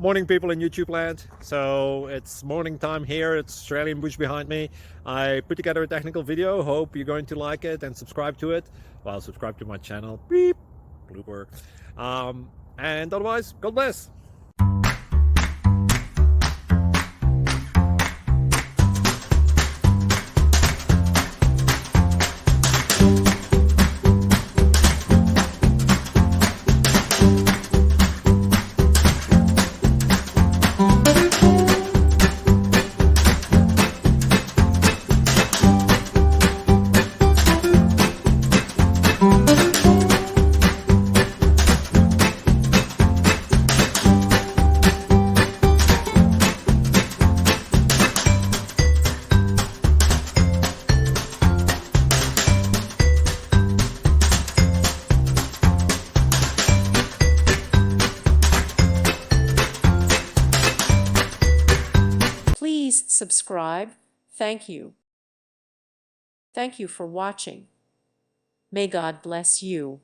Morning, people in YouTube land. So it's morning time here. It's Australian bush behind me. I put together a technical video. Hope you're going to like it and subscribe to it. Well, subscribe to my channel. Beep. Blooper. And otherwise, God bless. Please subscribe. Thank you. Thank you for watching. May God bless you.